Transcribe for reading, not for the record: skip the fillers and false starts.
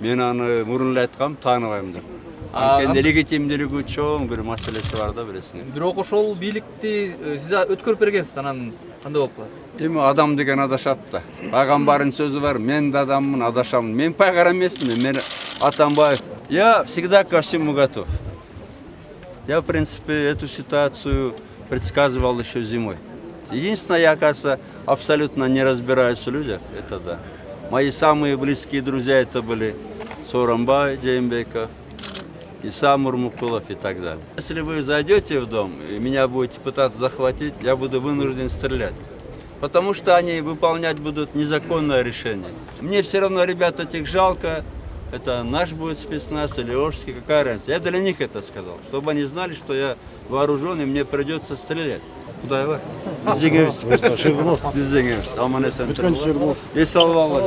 Мен аны мурун эле айткам, тааныбайм деп. Анткени легитимдүүлүгү чоң бир маселеси бар да билесиңер. Бирок ошол бийликти сиз өткөрүп бергенсиз, анан кандай болуп калат? Эми адам деген адашат да. Пайгамбардын сөзү бар, мен да адаммын, адашамын. Мен пайгамбар эмесмин, мен Атамбаев. Я всегда ко всему готов. Я, в принципе, эту ситуацию предсказывал еще зимой. Единственное, я, кажется, абсолютно не разбираюсь в людях, это да. Мои самые близкие друзья это были Сооронбай Жээнбеков, Иса Мурмукулов и так далее. Если вы зайдете в дом и меня будете пытаться захватить, я буду вынужден стрелять. Потому что они выполнять будут незаконное решение. Мне все равно ребят этих жалко, это наш будет спецназ или Ожский, какая разница. Я для них это сказал, чтобы они знали, что я вооружен и мне придется стрелять. Куда var? Biz dengemiz. Biz dengemiz. Aman esen. Ey sağ ol.